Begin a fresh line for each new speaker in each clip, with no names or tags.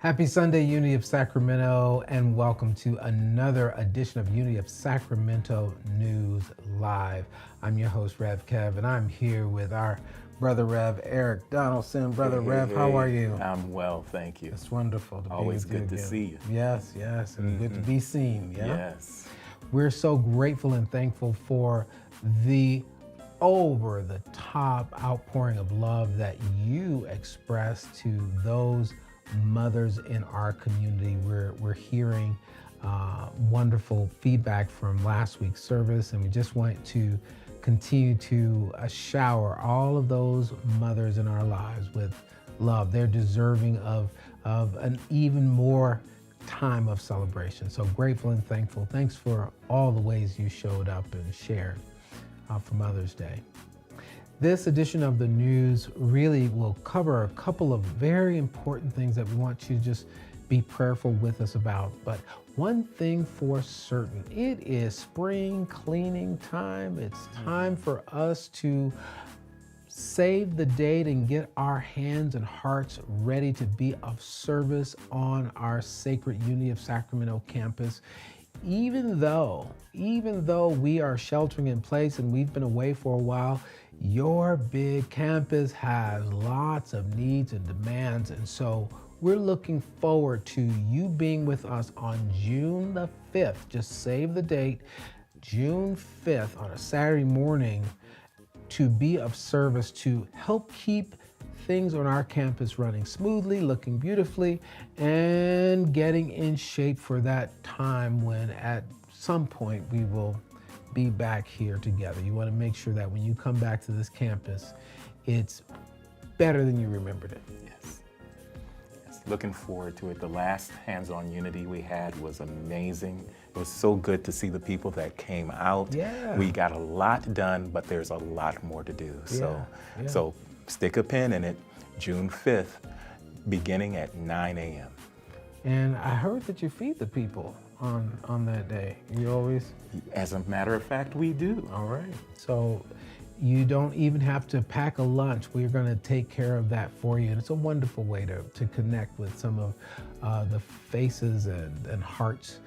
Happy Sunday, Unity of Sacramento, and welcome to another edition of Unity of Sacramento News Live. I'm your host, Rev Kev, and I'm here with our brother Rev, Eric Donaldson. Brother Rev, how are you?
I'm well, thank you.
It's wonderful to
Always
be with you
good to
again.
see you.
Yes, and good to be seen, yeah?
Yes.
We're so grateful and thankful for the over-the-top outpouring of love that you express to those mothers in our community. We're hearing wonderful feedback from last week's service, and we just want to continue to shower all of those mothers in our lives with love. They're deserving of an even more time of celebration. So grateful and thankful. Thanks for all the ways you showed up and shared for Mother's Day. This edition of the news really will cover a couple of very important things that we want you to just be prayerful with us about. But one thing for certain, it is spring cleaning time. It's time for us to save the date and get our hands and hearts ready to be of service on our Sacred Unity of Sacramento campus. Even though we are sheltering in place and we've been away for a while, your big campus has lots of needs and demands. And so we're looking forward to you being with us on June the 5th. Just save the date, June 5th on a Saturday morning, to be of service to help keep things on our campus running smoothly, looking beautifully, and getting in shape for that time when at some point we will be back here together. You want to make sure that when you come back to this campus, it's better than you remembered it.
Yes. Looking forward to it. The last hands-on Unity we had was amazing. It was so good to see the people that came out.
Yeah.
We got a lot done, but there's a lot more to do. So stick a pin in it, June 5th, beginning at 9 a.m.
And I heard that you feed the people on that day. You always?
As a matter of fact, we do.
All right. So you don't even have to pack a lunch. We're going to take care of that for you. And it's a wonderful way to connect with some of the faces and hearts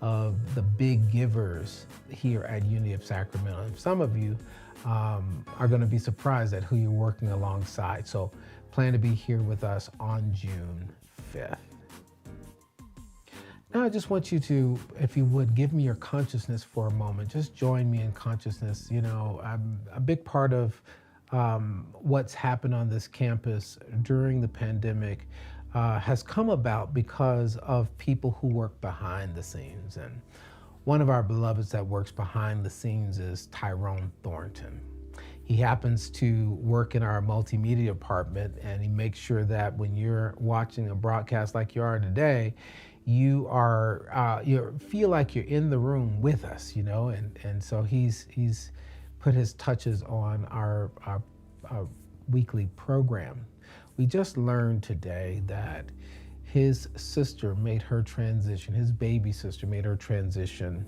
of the big givers here at Unity of Sacramento. And some of you are going to be surprised at who you're working alongside. So plan to be here with us on June 5th. Now I just want you to, if you would, give me your consciousness for a moment. Just join me in consciousness. You know, a big part of what's happened on this campus during the pandemic has come about because of people who work behind the scenes. And one of our beloveds that works behind the scenes is Tyrone Thornton. He happens to work in our multimedia department, and he makes sure that when you're watching a broadcast like you are today, you feel like you're in the room with us, you know, and so he's put his touches on our weekly program. We just learned today that his sister made her transition, his baby sister made her transition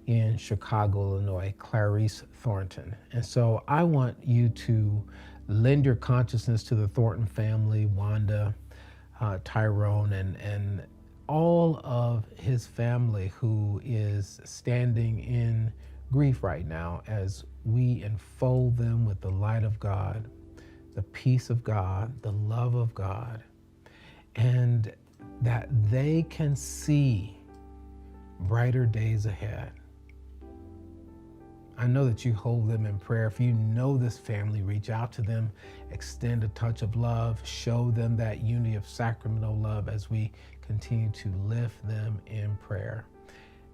in Chicago, Illinois, Clarice Thornton. And so I want you to lend your consciousness to the Thornton family, Wanda, Tyrone, and all of his family who is standing in grief right now as we enfold them with the light of God, the peace of God, the love of God, and that they can see brighter days ahead. I know that you hold them in prayer. If you know this family, reach out to them, extend a touch of love, show them that Unity of Sacramento love as we continue to lift them in prayer.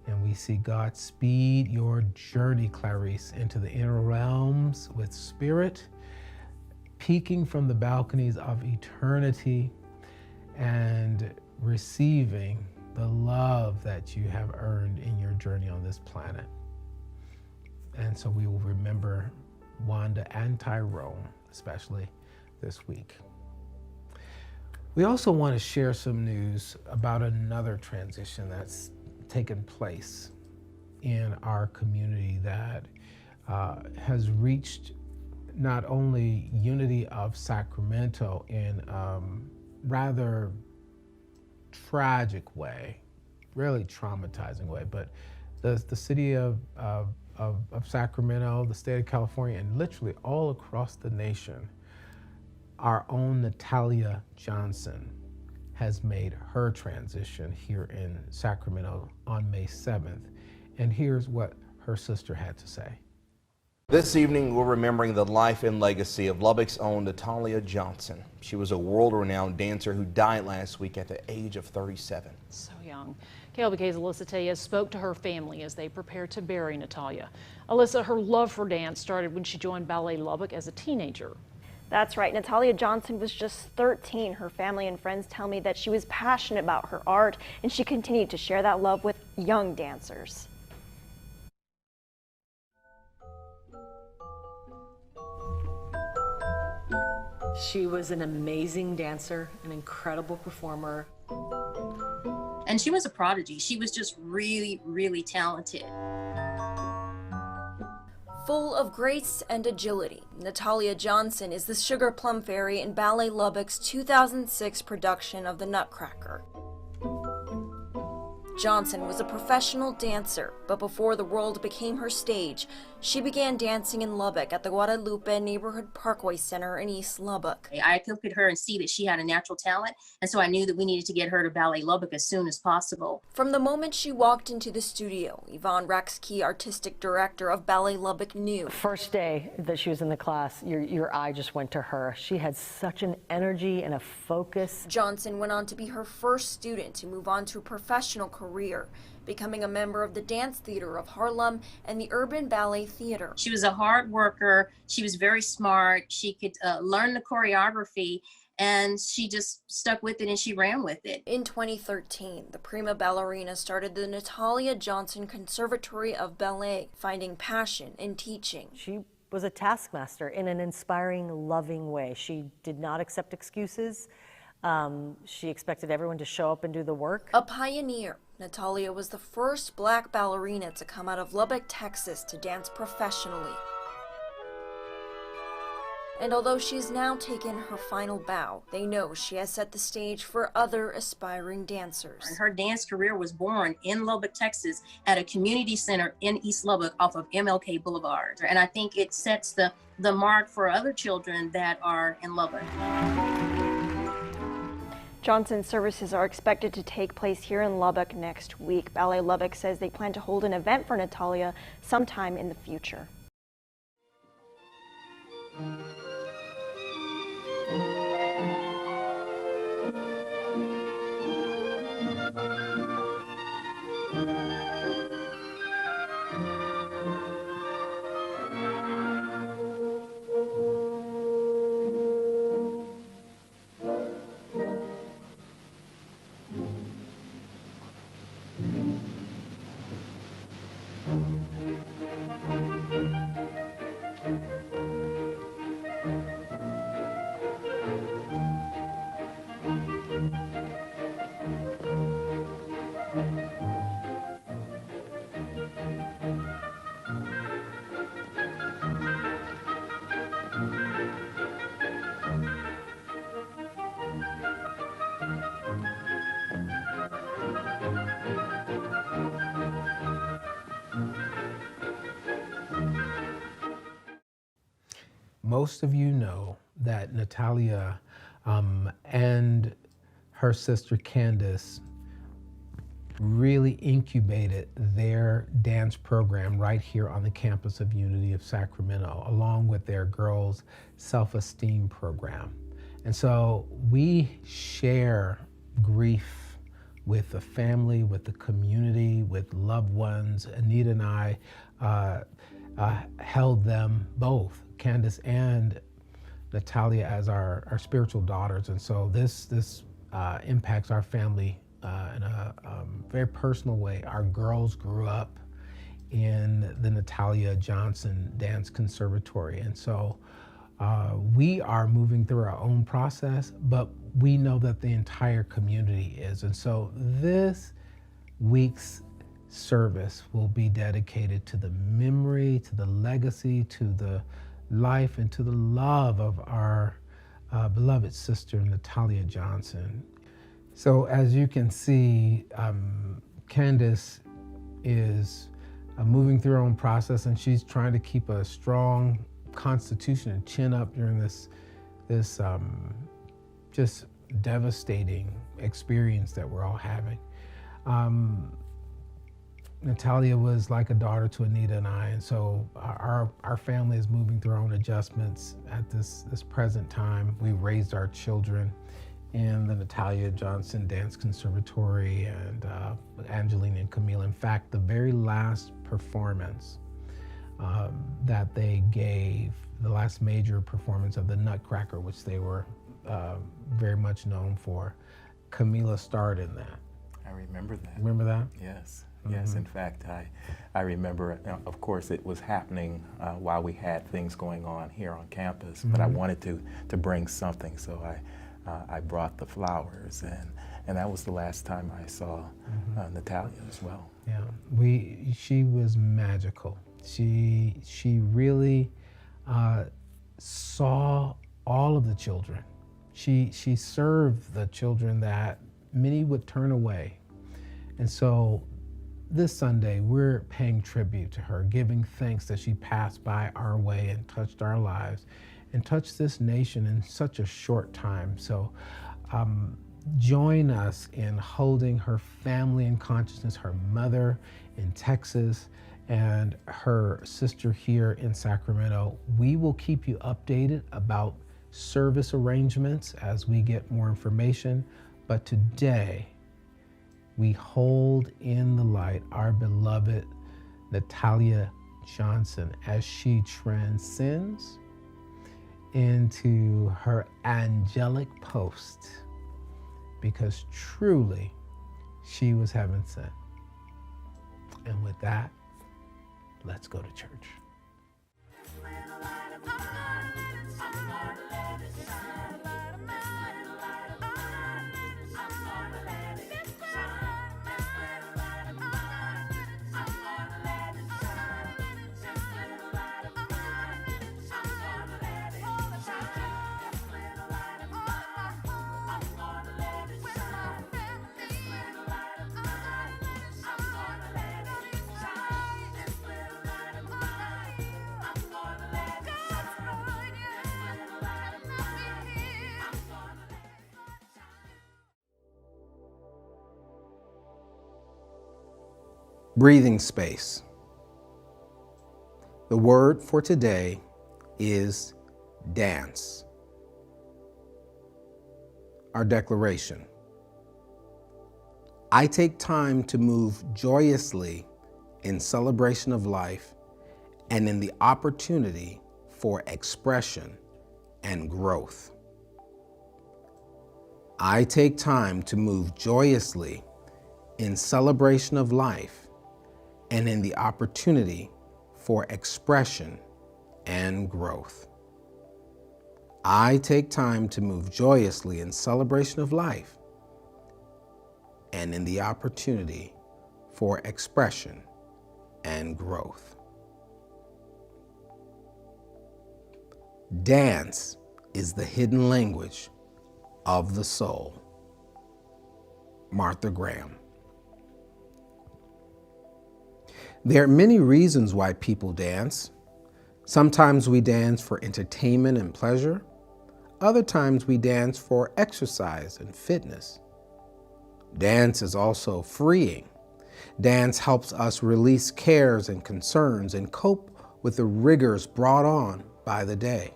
And we see God speed your journey, Clarice, into the inner realms with spirit, peeking from the balconies of eternity and receiving the love that you have earned in your journey on this planet. And so we will remember Wanda and Tyrone, especially this week. We also want to share some news about another transition that's taken place in our community that has reached not only Unity of Sacramento in rather tragic way, really traumatizing way. But the city of Sacramento, the state of California, and literally all across the nation, our own Natalia Johnson has made her transition here in Sacramento on May 7th. And here's what her sister had to say.
This evening, we're remembering the life and legacy of Lubbock's own Natalia Johnson. She was a world-renowned dancer who died last week at the age of 37.
So young. KLBK's Alyssa Tellez spoke to her family as they prepared to bury Natalya. Alyssa, her love for dance started when she joined Ballet Lubbock as a teenager.
That's right. Natalia Johnson was just 13. Her family and friends tell me that she was passionate about her art, and she continued to share that love with young dancers.
She was an amazing dancer, an incredible performer.
And she was a prodigy. She was just really, really talented.
Full of grace and agility, Natalia Johnson is the Sugar Plum Fairy in Ballet Lubbock's 2006 production of The Nutcracker. Johnson was a professional dancer, but before the world became her stage, she began dancing in Lubbock at the Guadalupe Neighborhood Parkway Center in East Lubbock.
I could look at her and see that she had a natural talent, and so I knew that we needed to get her to Ballet Lubbock as soon as possible.
From the moment she walked into the studio, Yvonne Raxkey, artistic director of Ballet Lubbock, knew.
First day that she was in the class, your eye just went to her. She had such an energy and a focus.
Johnson went on to be her first student to move on to a professional career, becoming a member of the Dance Theater of Harlem and the Urban Ballet Theater.
She was a hard worker. She was very smart. She could learn the choreography, and she just stuck with it and she ran with it.
In 2013, the prima ballerina started the Natalia Johnson Conservatory of Ballet, finding passion in teaching.
She was a taskmaster in an inspiring, loving way. She did not accept excuses. She expected everyone to show up and do the work.
A pioneer, Natalia was the first black ballerina to come out of Lubbock, Texas to dance professionally. And although she's now taken her final bow, they know she has set the stage for other aspiring dancers.
Her dance career was born in Lubbock, Texas at a community center in East Lubbock off of MLK Boulevard. And I think it sets the mark for other children that are in Lubbock.
Johnson's services are expected to take place here in Lubbock next week. Ballet Lubbock says they plan to hold an event for Natalia sometime in the future.
Most of you know that Natalia and her sister Candace really incubated their dance program right here on the campus of Unity of Sacramento, along with their girls' self-esteem program. And so we share grief with the family, with the community, with loved ones. Anita and I held them both, Candace and Natalia, as our spiritual daughters. And so this impacts our family in a very personal way. Our girls grew up in the Natalia Johnson Dance Conservatory. And so we are moving through our own process, but we know that the entire community is. And so this week's service will be dedicated to the memory, to the legacy, to the life, and to the love of our beloved sister, Natalia Johnson. So as you can see, Candace is moving through her own process, and she's trying to keep a strong constitution and chin up during this just devastating experience that we're all having. Natalya was like a daughter to Anita and I, and so our family is moving through our own adjustments at this present time. We raised our children in the Natalia Johnson Dance Conservatory, and Angelina and Camille. In fact, the very last performance that they gave, the last major performance of the Nutcracker, which they were very much known for, Camila starred in that.
I remember that.
Remember that?
Yes. Yes, in fact, I remember, of course, it was happening while we had things going on here on campus, but I wanted to bring something, so I brought the flowers, and that was the last time I saw Natalya as well.
Yeah, she was magical. She really saw all of the children. She served the children that many would turn away. And so this Sunday, we're paying tribute to her, giving thanks that she passed by our way and touched our lives and touched this nation in such a short time. So join us in holding her family in consciousness, her mother in Texas and her sister here in Sacramento. We will keep you updated about service arrangements as we get more information. But today, we hold in the light our beloved Natalia Johnson as she transcends into her angelic post, because truly she was heaven sent. And with that, let's go to church. Breathing space. The word for today is dance. Our declaration. I take time to move joyously in celebration of life and in the opportunity for expression and growth. I take time to move joyously in celebration of life and in the opportunity for expression and growth. I take time to move joyously in celebration of life and in the opportunity for expression and growth. Dance is the hidden language of the soul. Martha Graham. There are many reasons why people dance. Sometimes we dance for entertainment and pleasure. Other times we dance for exercise and fitness. Dance is also freeing. Dance helps us release cares and concerns and cope with the rigors brought on by the day.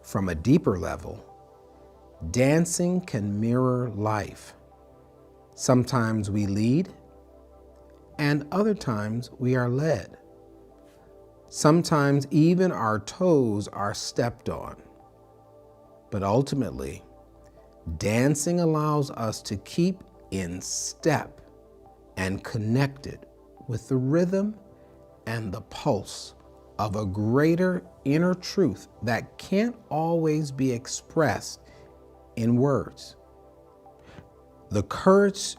From a deeper level, dancing can mirror life. Sometimes we lead, and other times we are led. Sometimes even our toes are stepped on. But ultimately, dancing allows us to keep in step and connected with the rhythm and the pulse of a greater inner truth that can't always be expressed in words. The courage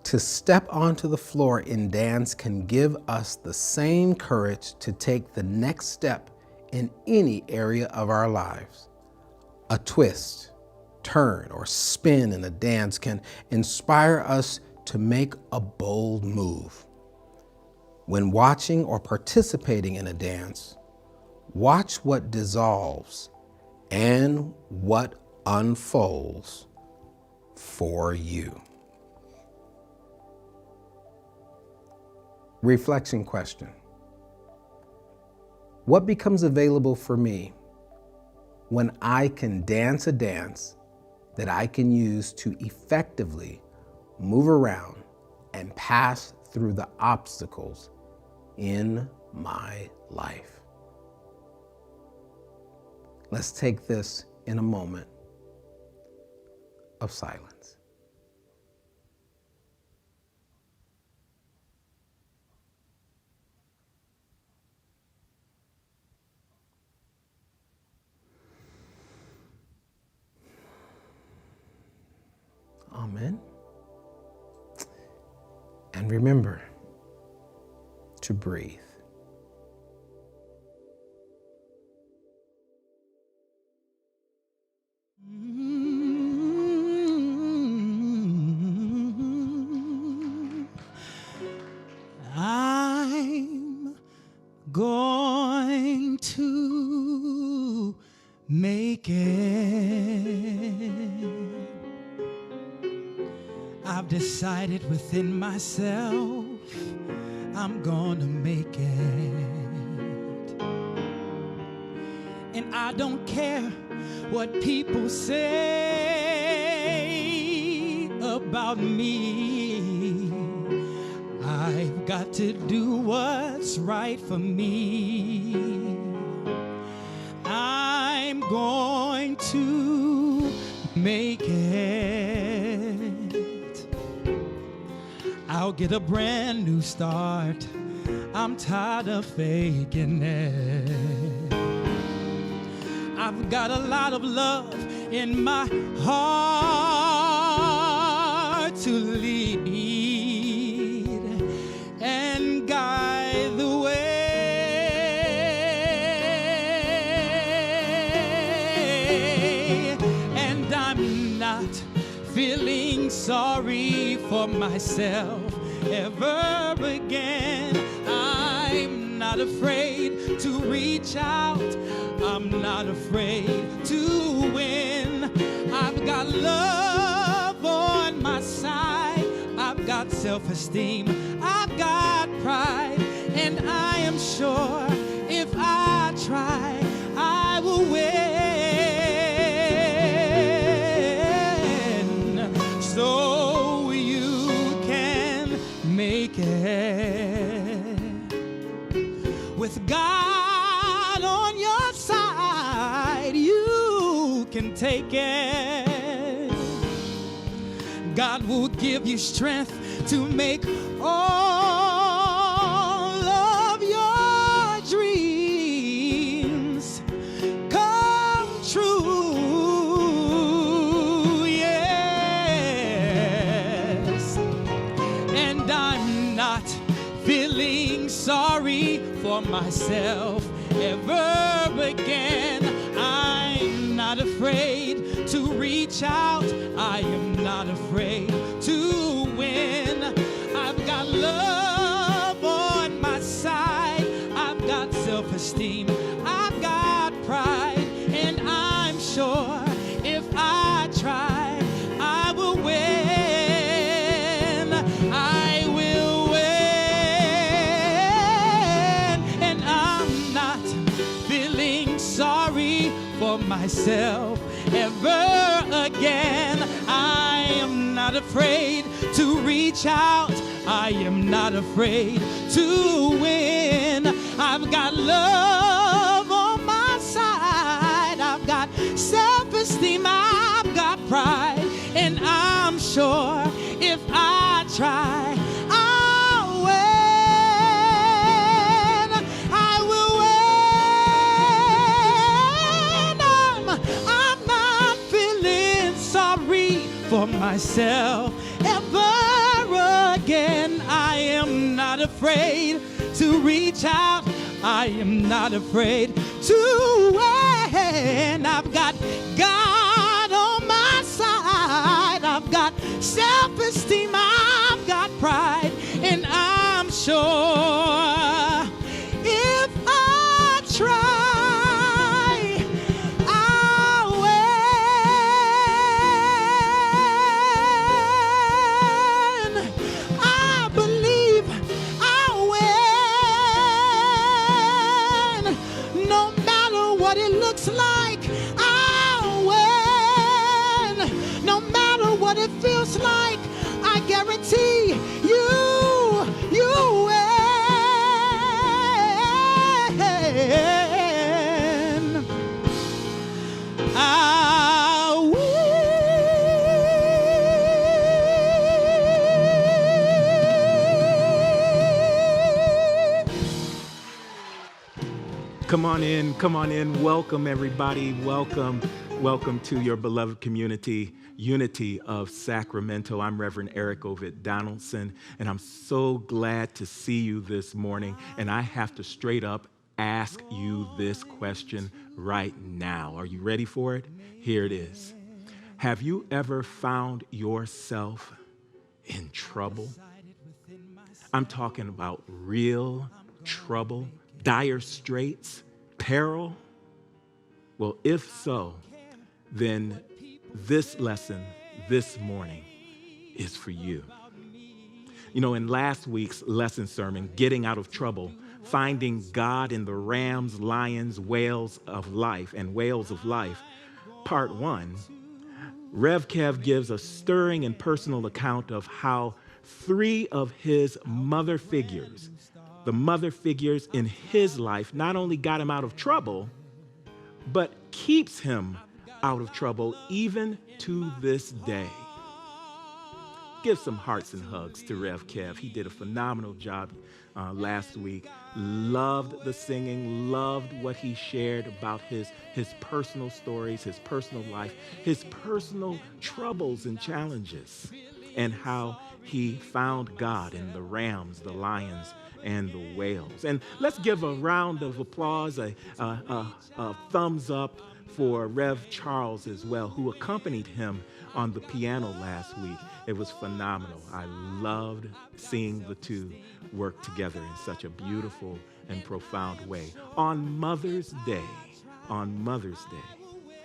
to step onto the floor in dance can give us the same courage to take the next step in any area of our lives. A twist, turn or spin in a dance can inspire us to make a bold move. When watching or participating in a dance, watch what dissolves and what unfolds for you. Reflection question. What becomes available for me when I can dance a dance that I can use to effectively move around and pass through the obstacles in my life? Let's take this in a moment of silence. Amen. And remember to breathe.
I'm going to make it. I've decided within myself I'm gonna make it. And I don't care what people say about me. I've got to do what's right for me. I'm going to make it. I'll get a brand new start. I'm tired of faking it. I've got a lot of love in my heart to lead and guide the way. And I'm not feeling sorry for myself ever again. I'm not afraid to reach out. I'm not afraid to win. I've got love on my side. I've got self-esteem. I've got pride. And I am sure if I try, I will win. So you can make it. With God on your side, you can take it. God will give you strength to make all of your dreams come true. Yes. And I'm not feeling sorry for myself ever again. I'm not afraid to reach out. I am not afraid to win. I've got love on my side. I've got self-esteem. I've got pride. And I'm sure if I try, I will win. I will win. And I'm not feeling sorry for myself ever again. I am not afraid to reach out. I am not afraid to win. I've got love on my side. I've got self-esteem. I've got pride. And I'm sure if I try, I'll win. I will win. I'm not feeling sorry for myself ever again. I am not afraid to reach out. I am not afraid to win. I've got God on my self-esteem, I've got pride, and I'm sure if I try, I'll win. I believe I'll win. No matter what it looks like, I'll win. No matter what it feels like, I guarantee you win. I win.
Come on in. Welcome, everybody. Welcome to your beloved community, Unity of Sacramento. I'm Reverend Eric Ovid Donaldson, and I'm so glad to see you this morning. And I have to straight up ask you this question right now. Are you ready for it? Here it is. Have you ever found yourself in trouble? I'm talking about real trouble, dire straits, peril. Well, if so, then this lesson this morning is for you. You know, in last week's lesson sermon, Getting Out of Trouble, Finding God in the Rams, Lions, Whales of Life, Part 1, Rev Kev gives a stirring and personal account of how 3 of his mother figures, the mother figures in his life, not only got him out of trouble, but keeps him out of trouble even to this day. Give some hearts and hugs to Rev Kev. He did a phenomenal job last week. Loved the singing, loved what he shared about his personal stories, his personal life, his personal troubles and challenges, and how he found God in the rams, the lions, and the whales. And let's give a round of applause, a thumbs up for Rev Charles as well, who accompanied him on the piano last week. It was phenomenal. I loved seeing the two work together in such a beautiful and profound way. On Mother's Day.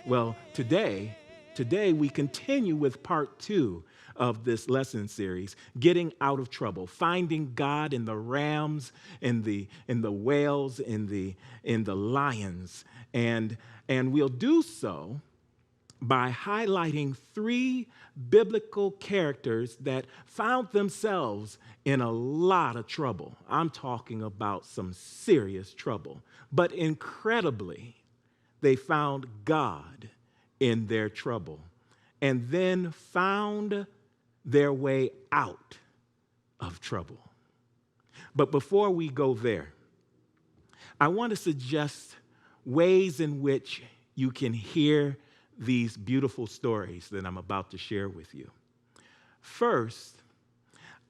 Well, today we continue with part 2 of this lesson series, Getting Out of Trouble, Finding God in the Rams, in the whales, in the lions. And we'll do so by highlighting 3 biblical characters that found themselves in a lot of trouble. I'm talking about some serious trouble. But incredibly, they found God in their trouble and then found their way out of trouble. But before we go there, I want to suggest ways in which you can hear these beautiful stories that I'm about to share with you. First,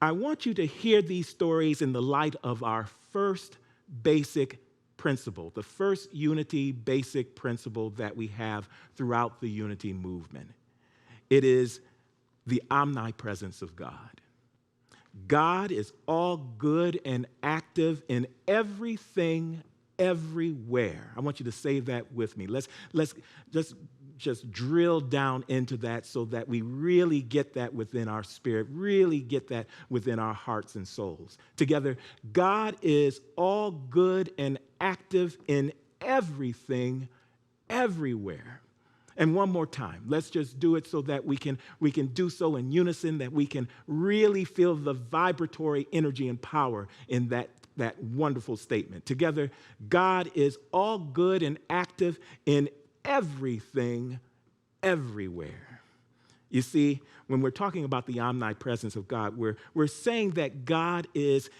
I want you to hear these stories in the light of our first basic principle, the first unity basic principle that we have throughout the unity movement. It is the omnipresence of God. God is all good and active in everything, everywhere. I want you to say that with me. Let's just drill down into that so that we really get that within our spirit, really get that within our hearts and souls. Together, God is all good and active in everything, everywhere. And one more time, let's just do it so that we can do so in unison, that we can really feel the vibratory energy and power in that wonderful statement. Together, God is all good and active in everything, everywhere. You see, when we're talking about the omnipresence of God, we're saying that God is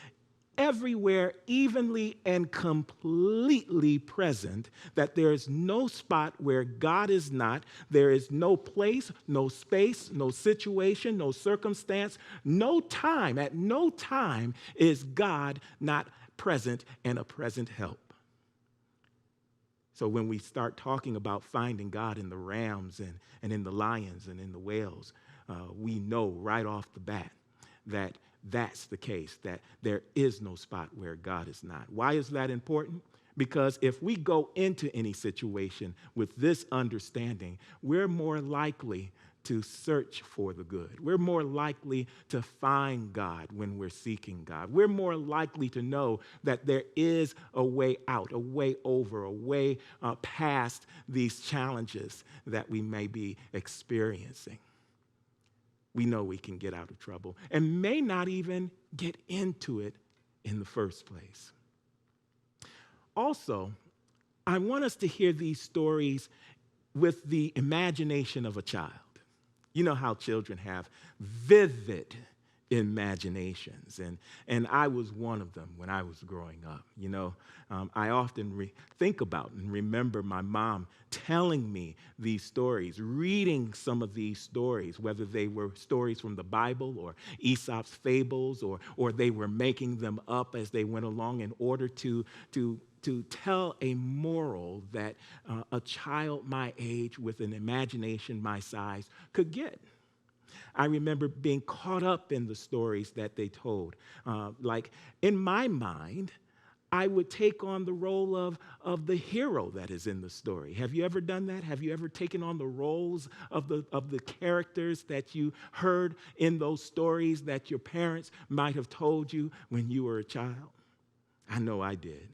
everywhere, evenly and completely present, that there is no spot where God is not. There is no place, no space, no situation, no circumstance, no time. At no time is God not present and a present help. So when we start talking about finding God in the rams and in the lions and in the whales,
we know right off the bat that that's the case, that there is no spot where God is not. Why is that important? Because if we go into any situation with this understanding, we're more likely to search for the good. We're more likely to find God when we're seeking God. We're more likely to know that there is a way out, a way over, a way past these challenges that we may be experiencing. We know we can get out of trouble and may not even get into it in the first place. Also, I want us to hear these stories with the imagination of a child. You know how children have vivid imaginations, and I was one of them when I was growing up. I often think about and remember my mom telling me these stories, reading some of these stories, whether they were stories from the Bible or Aesop's fables, or they were making them up as they went along in order to tell a moral that a child my age with an imagination my size could get. I remember being caught up in the stories that they told. Like in my mind, I would take on the role of the hero that is in the story. Have you ever done that? Have you ever taken on the roles of the characters that you heard in those stories that your parents might have told you when you were a child? I know I did.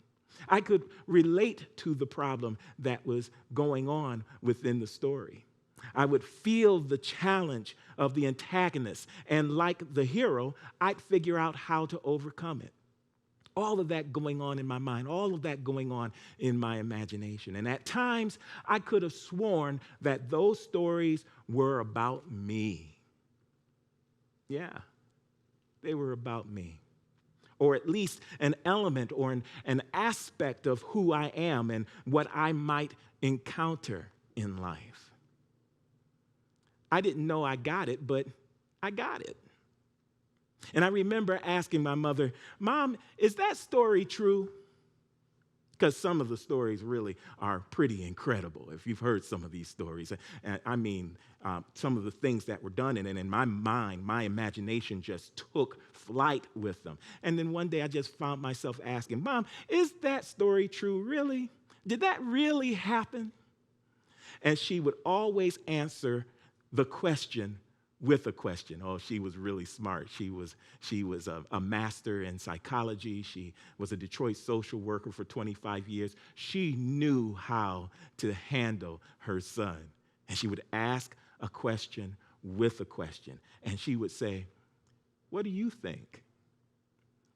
I could relate to the problem that was going on within the story. I would feel the challenge of the antagonist, and like the hero, I'd figure out how to overcome it. All of that going on in my mind, all of that going on in my imagination. And at times, I could have sworn that those stories were about me. Yeah, they were about me. Or at least an element or an aspect of who I am and what I might encounter in life. I didn't know I got it, but I got it. And I remember asking my mother, "Mom, is that story true?" Because some of the stories really are pretty incredible, if you've heard some of these stories. Some of the things that were done, and in my mind, my imagination just took flight with them. And then one day I just found myself asking, "Mom, is that story true, really? Did that really happen?" And she would always answer the question with a question. Oh, she was really smart. She was a master in psychology. She was a Detroit social worker for 25 years. She knew how to handle her son. And she would ask a question with a question. And she would say, "What do you think?"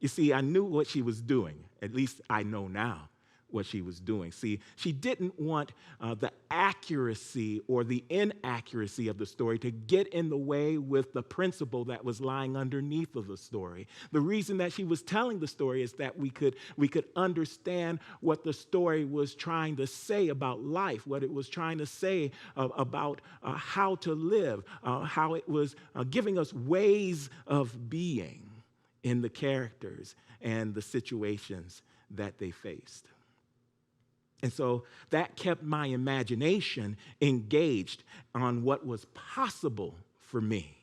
You see, I knew what she was doing. At least I know now what she was doing. See, she didn't want the accuracy or the inaccuracy of the story to get in the way with the principle that was lying underneath of the story. The reason that she was telling the story is that we could understand what the story was trying to say about life, what it was trying to say about how to live, how it was giving us ways of being in the characters and the situations that they faced. And so that kept my imagination engaged on what was possible for me.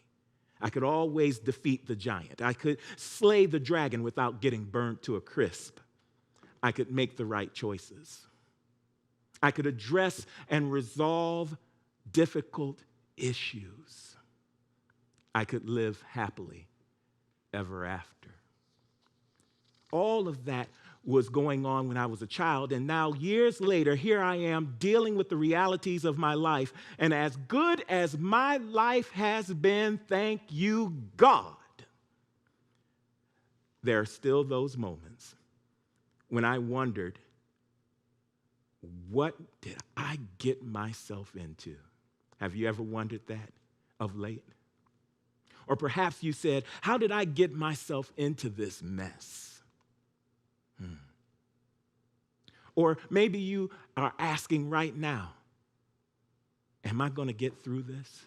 I could always defeat the giant. I could slay the dragon without getting burnt to a crisp. I could make the right choices. I could address and resolve difficult issues. I could live happily ever after. All of that was going on when I was a child, and now years later, here I am dealing with the realities of my life, and as good as my life has been, thank you, God, there are still those moments when I wondered, what did I get myself into? Have you ever wondered that of late? Or perhaps you said, how did I get myself into this mess? Or maybe you are asking right now, am I going to get through this?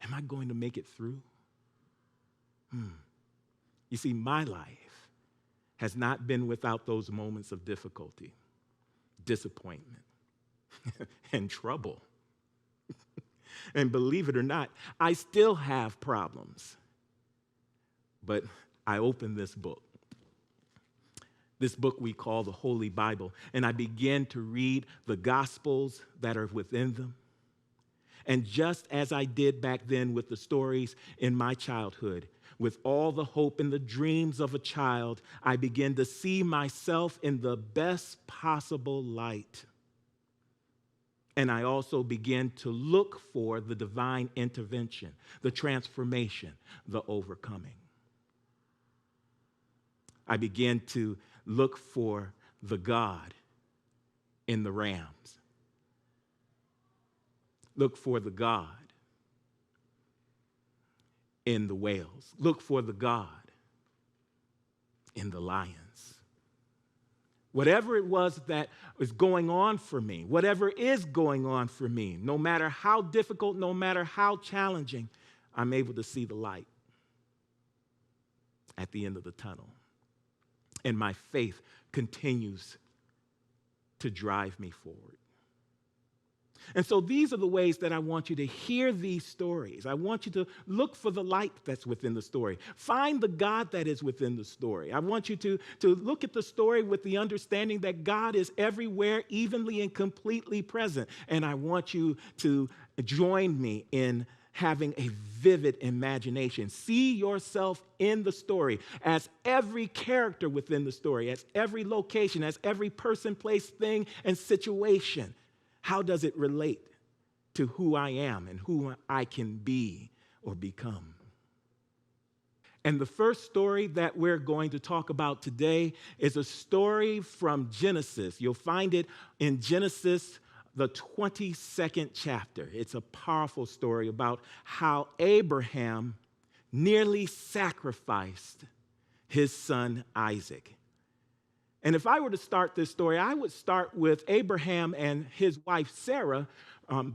Am I going to make it through? You see, my life has not been without those moments of difficulty, disappointment, and trouble. And believe it or not, I still have problems. But I opened this book we call the Holy Bible, and I began to read the Gospels that are within them. And just as I did back then with the stories in my childhood, with all the hope and the dreams of a child, I began to see myself in the best possible light. And I also began to look for the divine intervention, the transformation, the overcoming. I began to look for the God in the rams. Look for the God in the whales. Look for the God in the lions. Whatever it was that was going on for me, whatever is going on for me, no matter how difficult, no matter how challenging, I'm able to see the light at the end of the tunnel. And my faith continues to drive me forward. And so these are the ways that I want you to hear these stories. I want you to look for the light that's within the story. Find the God that is within the story. I want you to look at the story with the understanding that God is everywhere, evenly and completely present. And I want you to join me in having a vivid imagination. See yourself in the story as every character within the story, as every location, as every person, place, thing, and situation. How does it relate to who I am and who I can be or become? And the first story that we're going to talk about today is a story from Genesis. You'll find it in Genesis, the 22nd chapter. It's a powerful story about how Abraham nearly sacrificed his son Isaac. And if I were to start this story, I would start with Abraham and his wife Sarah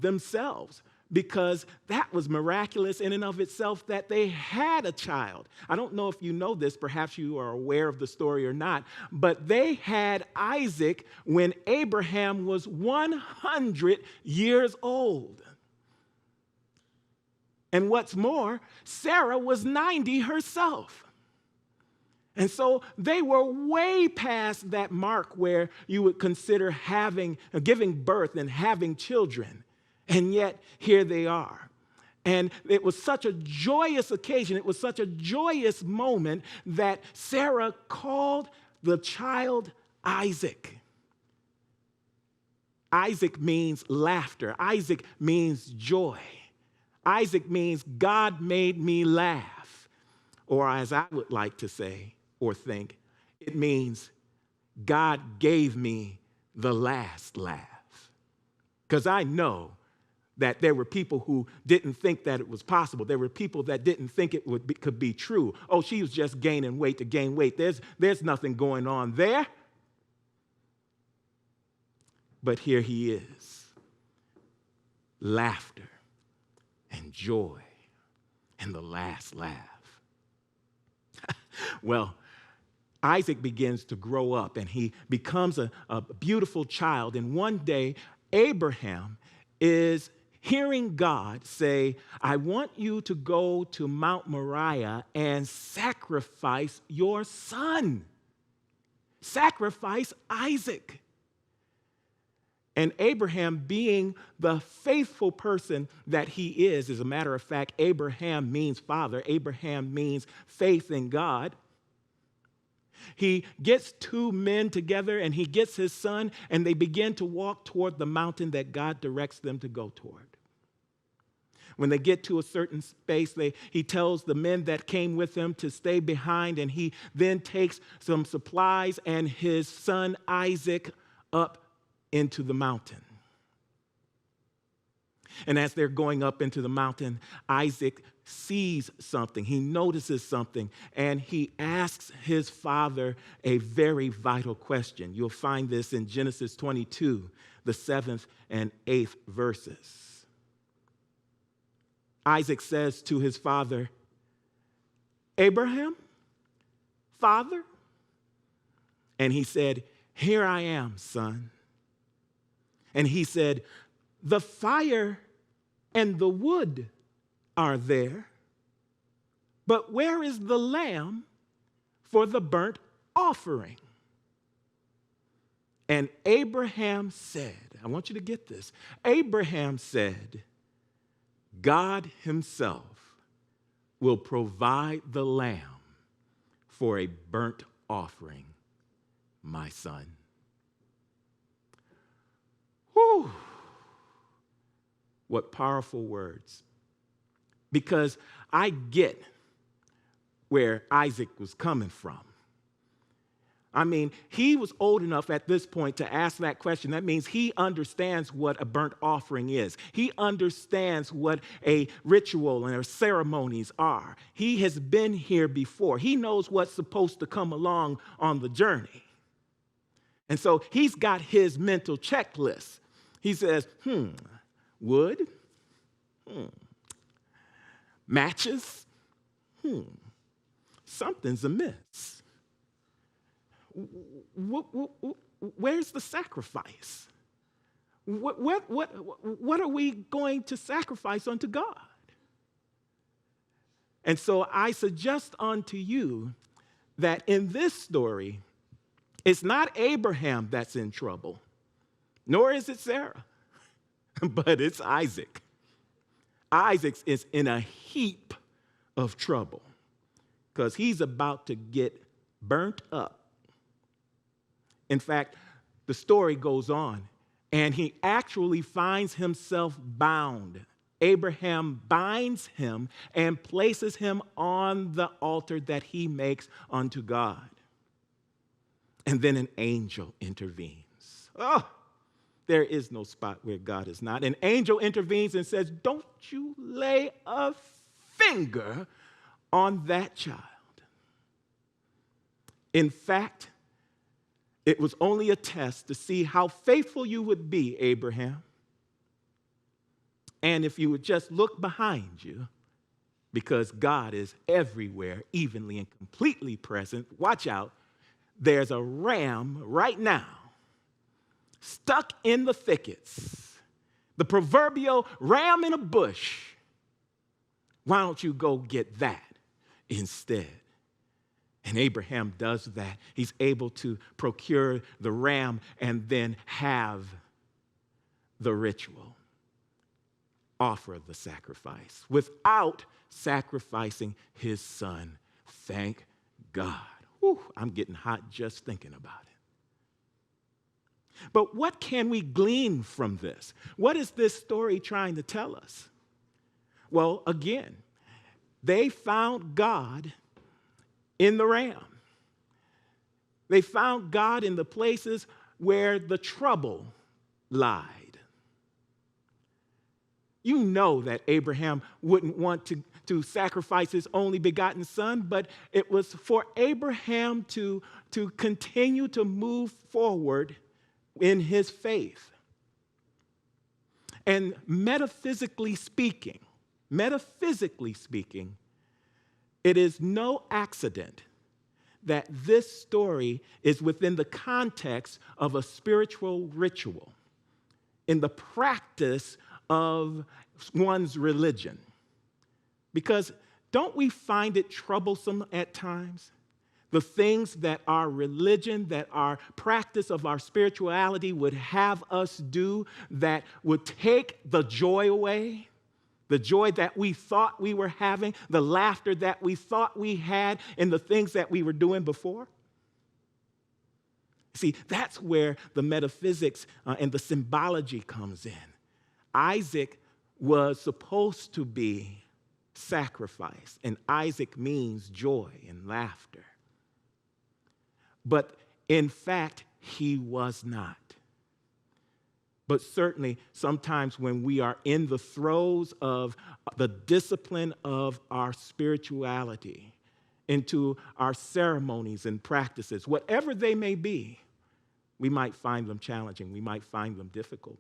themselves, because that was miraculous in and of itself that they had a child. I don't know if you know this, perhaps you are aware of the story or not, but they had Isaac when Abraham was 100 years old. And what's more, Sarah was 90 herself. And so they were way past that mark where you would consider giving birth and having children. And yet, here they are. And it was such a joyous occasion, it was such a joyous moment that Sarah called the child Isaac. Isaac means laughter. Isaac means joy. Isaac means God made me laugh. Or as I would like to say, or think, it means God gave me the last laugh. Because I know that there were people who didn't think that it was possible. There were people that didn't think it could be true. Oh, she was just gaining weight to gain weight. There's nothing going on there. But here he is. Laughter and joy and the last laugh. Well, Isaac begins to grow up and he becomes a beautiful child. And one day, Abraham is hearing God say, I want you to go to Mount Moriah and sacrifice your son. Sacrifice Isaac. And Abraham, being the faithful person that he is, as a matter of fact, Abraham means father. Abraham means faith in God. He gets two men together and he gets his son and they begin to walk toward the mountain that God directs them to go toward. When they get to a certain space, he tells the men that came with him to stay behind, and he then takes some supplies and his son Isaac up into the mountain. And as they're going up into the mountain, Isaac sees something. He notices something, and he asks his father a very vital question. You'll find this in Genesis 22, the 7th and 8th verses. Isaac says to his father, Abraham, father? And he said, here I am, son. And he said, the fire and the wood are there, but where is the lamb for the burnt offering? And Abraham said, I want you to get this. Abraham said, God himself will provide the lamb for a burnt offering, my son. Whew. What powerful words. Because I get where Isaac was coming from. I mean, he was old enough at this point to ask that question. That means he understands what a burnt offering is. He understands what a ritual and ceremonies are. He has been here before. He knows what's supposed to come along on the journey. And so he's got his mental checklist. He says, wood, matches, something's amiss. Where's the sacrifice? What are we going to sacrifice unto God? And so I suggest unto you that in this story, it's not Abraham that's in trouble, nor is it Sarah, but it's Isaac. Isaac is in a heap of trouble because he's about to get burnt up. In fact, the story goes on, and he actually finds himself bound. Abraham binds him and places him on the altar that he makes unto God. And then an angel intervenes. Oh, there is no spot where God is not. An angel intervenes and says, don't you lay a finger on that child. In fact, it was only a test to see how faithful you would be, Abraham. And if you would just look behind you, because God is everywhere, evenly and completely present. Watch out. There's a ram right now stuck in the thickets, the proverbial ram in a bush. Why don't you go get that instead? And Abraham does that. He's able to procure the ram and then have the ritual, offer the sacrifice without sacrificing his son. Thank God. Whew, I'm getting hot just thinking about it. But what can we glean from this? What is this story trying to tell us? Well, again, they found God in the ram. They found God in the places where the trouble lied. You know that Abraham wouldn't want to sacrifice his only begotten son, but it was for Abraham to continue to move forward in his faith. And metaphysically speaking, it is no accident that this story is within the context of a spiritual ritual, in the practice of one's religion. Because don't we find it troublesome at times? The things that our religion, that our practice of our spirituality would have us do that would take the joy away, the joy that we thought we were having, the laughter that we thought we had in the things that we were doing before. See, that's where the metaphysics and the symbology comes in. Isaac was supposed to be sacrificed, and Isaac means joy and laughter. But in fact, he was not. But certainly, sometimes when we are in the throes of the discipline of our spirituality, into our ceremonies and practices, whatever they may be, we might find them challenging. We might find them difficult.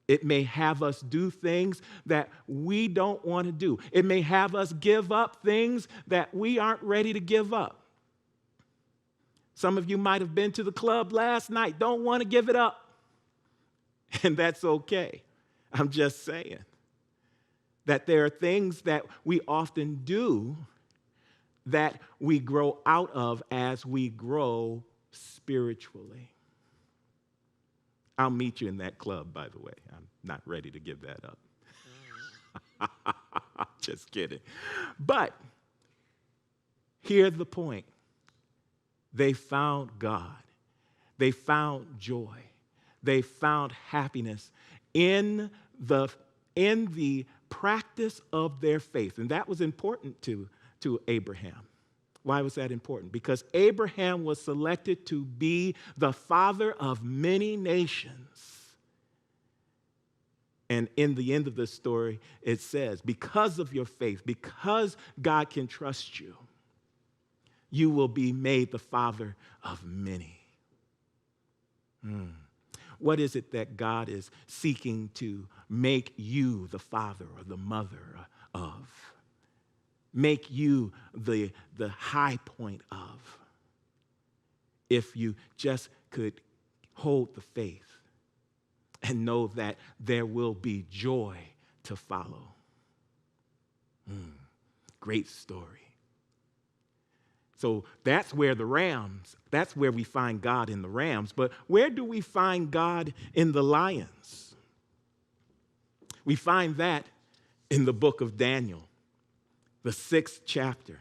It may have us do things that we don't want to do. It may have us give up things that we aren't ready to give up. Some of you might have been to the club last night, don't want to give it up. And that's okay. I'm just saying. that there are things that we often do that we grow out of as we grow spiritually. I'll meet you in that club, by the way. I'm not ready to give that up. Just kidding. But here's the point. They found God. They found joy. They found happiness in the practice of their faith. And that was important to Abraham. Why was that important? Because Abraham was selected to be the father of many nations. And in the end of the story, it says, because of your faith, because God can trust you, you will be made the father of many. What is it that God is seeking to make you the father or the mother of? Make you the high point of? If you just could hold the faith and know that there will be joy to follow. Great story. So that's where that's where we find God in the rams. But where do we find God in the lions? We find that in the book of Daniel, the 6th chapter.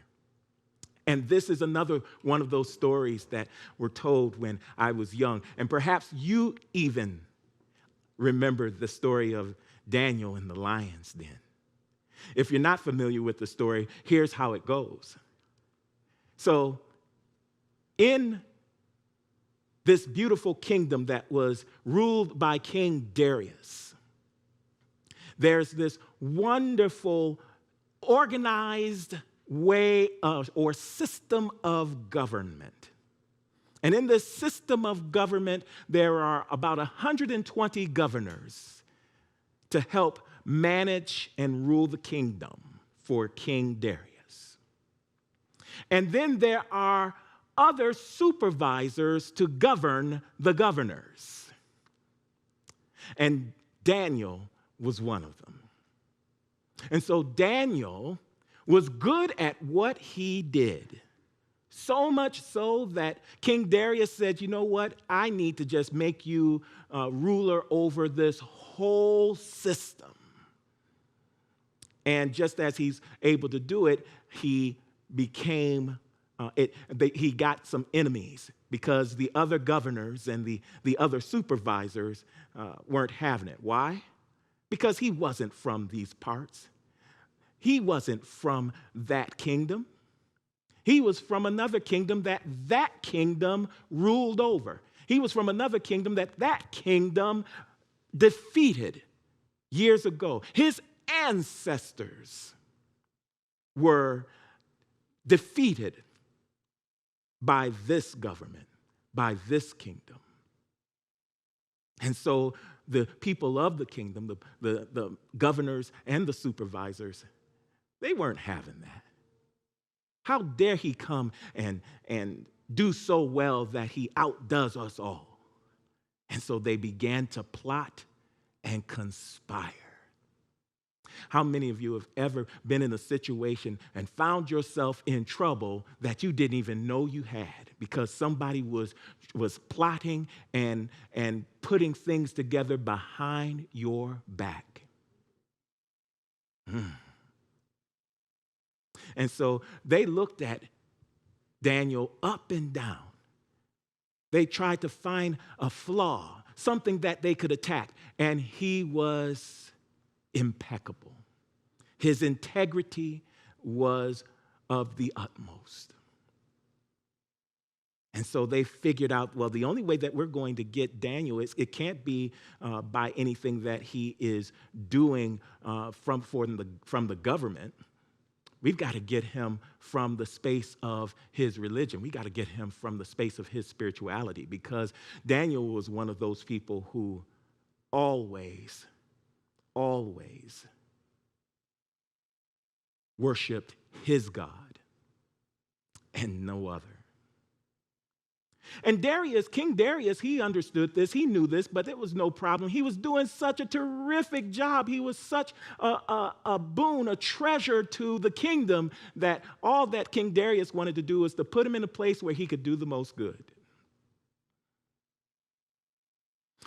And this is another one of those stories that were told when I was young. And perhaps you even remember the story of Daniel in the lion's den. If you're not familiar with the story, here's how it goes. So, in this beautiful kingdom that was ruled by King Darius, there's this wonderful organized way of, or system of government. And in this system of government, there are about 120 governors to help manage and rule the kingdom for King Darius. And then there are other supervisors to govern the governors. And Daniel was one of them. And so Daniel was good at what he did. So much so that King Darius said, you know what? I need to just make you ruler over this whole system. And just as he's able to do it, he became, he got some enemies because the other governors and the other supervisors weren't having it. Why? Because he wasn't from these parts. He wasn't from that kingdom. He was from another kingdom that kingdom ruled over. He was from another kingdom that kingdom defeated years ago. His ancestors were defeated by this government, by this kingdom. And so the people of the kingdom, the governors and the supervisors, they weren't having that. How dare he come and do so well that he outdoes us all? And so they began to plot and conspire. How many of you have ever been in a situation and found yourself in trouble that you didn't even know you had because somebody was plotting and putting things together behind your back? And so they looked at Daniel up and down. They tried to find a flaw, something that they could attack, and he was impeccable. His integrity was of the utmost. And so they figured out, well, the only way that we're going to get Daniel is it can't be by anything that he is doing from the government. We've got to get him from the space of his religion. We got to get him from the space of his spirituality, because Daniel was one of those people who always worshiped his God and no other. And Darius, King Darius, he understood this, he knew this, but it was no problem. He was doing such a terrific job. He was such a boon, a treasure to the kingdom, that all that King Darius wanted to do was to put him in a place where he could do the most good.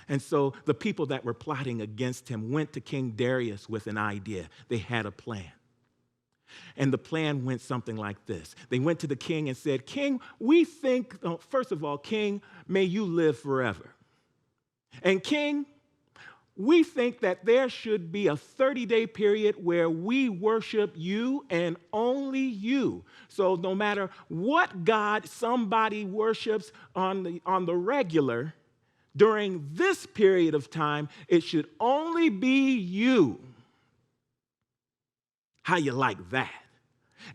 And so the people that were plotting against him went to King Darius with an idea. They had a plan. And the plan went something like this. They went to the king and said, King, we think, first of all, King, may you live forever. And King, we think that there should be a 30-day period where we worship you and only you. So no matter what God somebody worships on the regular, during this period of time, it should only be you. How you like that?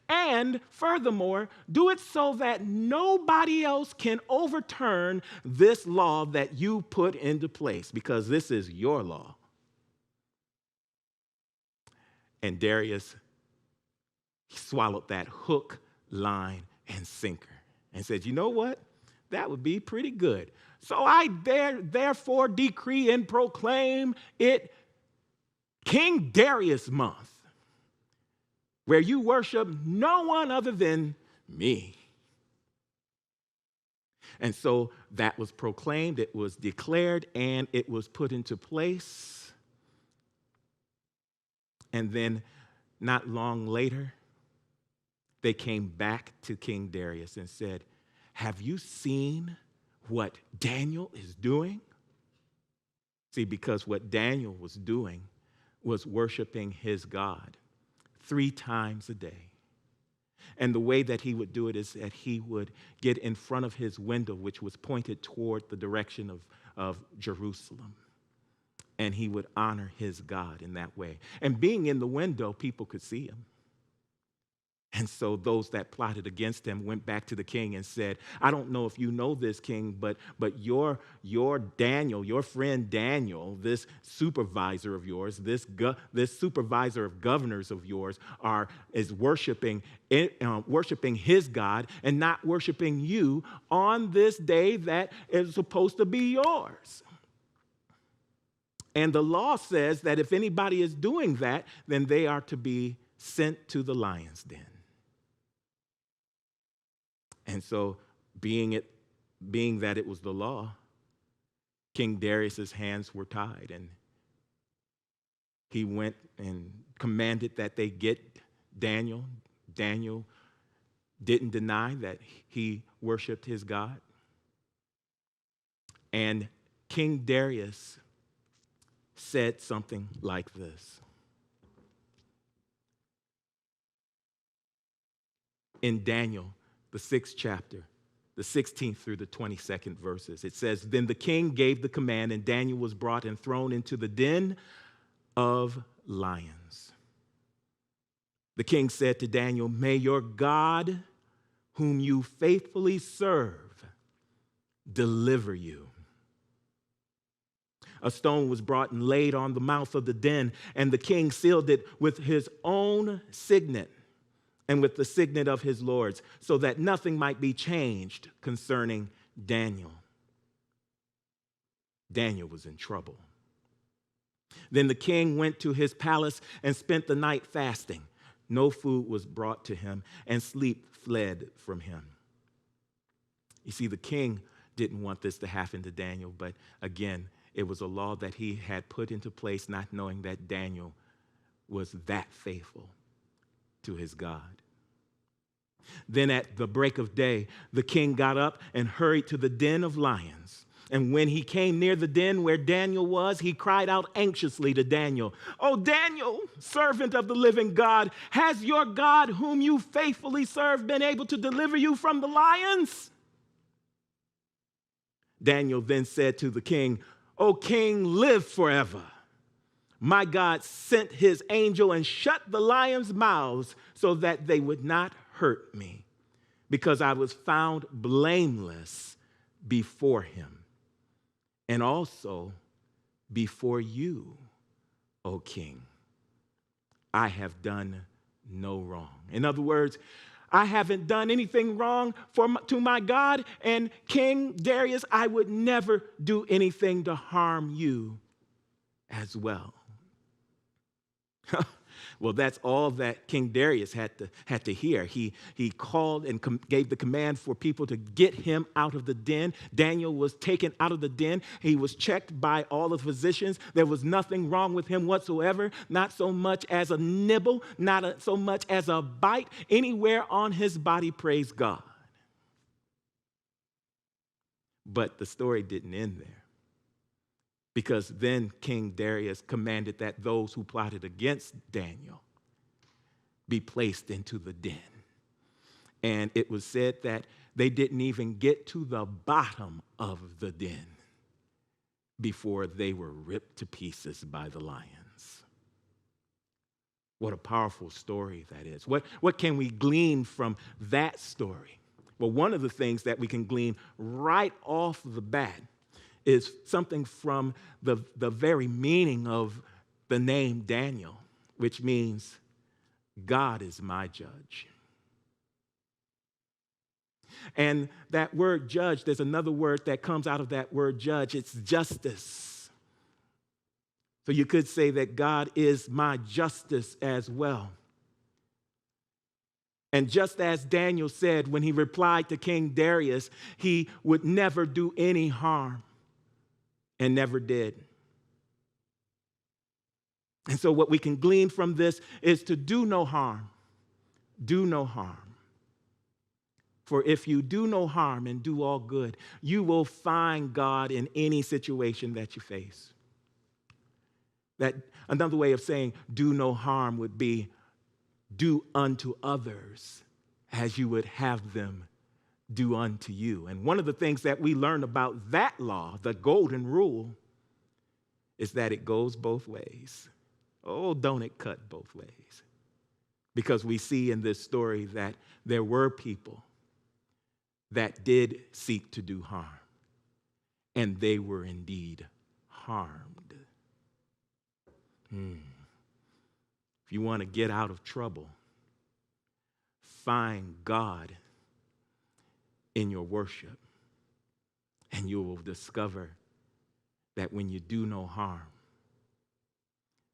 And furthermore, do it so that nobody else can overturn this law that you put into place, because this is your law. And Darius swallowed that hook, line, and sinker and said, you know what? That would be pretty good. So I therefore decree and proclaim it King Darius month, where you worship no one other than me. And so that was proclaimed, it was declared, and it was put into place. And then not long later, they came back to King Darius and said, have you seen what Daniel is doing? See, because what Daniel was doing was worshiping his God 3 times a day. And the way that he would do it is that he would get in front of his window, which was pointed toward the direction of Jerusalem. And he would honor his God in that way. And being in the window, people could see him. And so those that plotted against him went back to the king and said, I don't know if you know this, king, but your Daniel, your friend Daniel, this supervisor of yours, this supervisor of governors of yours is worshiping his God and not worshiping you on this day that is supposed to be yours. And the law says that if anybody is doing that, then they are to be sent to the lion's den. And so, being that it was the law, King Darius's hands were tied, and he went and commanded that they get Daniel. Daniel didn't deny that he worshiped his God. And King Darius said something like this. In Daniel, the 6th chapter, the 16th through the 22nd verses, it says, then the king gave the command, and Daniel was brought and thrown into the den of lions. The king said to Daniel, may your God, whom you faithfully serve, deliver you. A stone was brought and laid on the mouth of the den, and the king sealed it with his own signet and with the signet of his lords, so that nothing might be changed concerning Daniel. Daniel was in trouble. Then the king went to his palace and spent the night fasting. No food was brought to him, and sleep fled from him. You see, the king didn't want this to happen to Daniel, but again, it was a law that he had put into place, not knowing that Daniel was that faithful to his God. Then at the break of day, the king got up and hurried to the den of lions. And when he came near the den where Daniel was, he cried out anxiously to Daniel, "Oh, Daniel, servant of the living God, has your God, whom you faithfully serve, been able to deliver you from the lions?" Daniel then said to the king, "O king, live forever. My God sent his angel and shut the lions' mouths so that they would not hurt me, because I was found blameless before him, and also before you, O king. I have done no wrong." In other words, I haven't done anything wrong to my God. And King Darius, I would never do anything to harm you as well. Well, that's all that King Darius had to hear. He called and gave the command for people to get him out of the den. Daniel was taken out of the den. He was checked by all the physicians. There was nothing wrong with him whatsoever, not so much as a nibble, not so much as a bite anywhere on his body, praise God. But the story didn't end there. Because then King Darius commanded that those who plotted against Daniel be placed into the den. And it was said that they didn't even get to the bottom of the den before they were ripped to pieces by the lions. What a powerful story that is. What can we glean from that story? Well, one of the things that we can glean right off the bat is something from the very meaning of the name Daniel, which means God is my judge. And that word judge, there's another word that comes out of that word judge. It's justice. So you could say that God is my justice as well. And just as Daniel said when he replied to King Darius, he would never do any harm. And never did. And so what we can glean from this is to do no harm. Do no harm. For if you do no harm and do all good, you will find God in any situation that you face. That another way of saying do no harm would be do unto others as you would have them do unto you. And one of the things that we learn about that law, the golden rule, is that it goes both ways. Oh, don't it cut both ways? Because we see in this story that there were people that did seek to do harm, and they were indeed harmed. If you want to get out of trouble, find God in your worship, and you will discover that when you do no harm,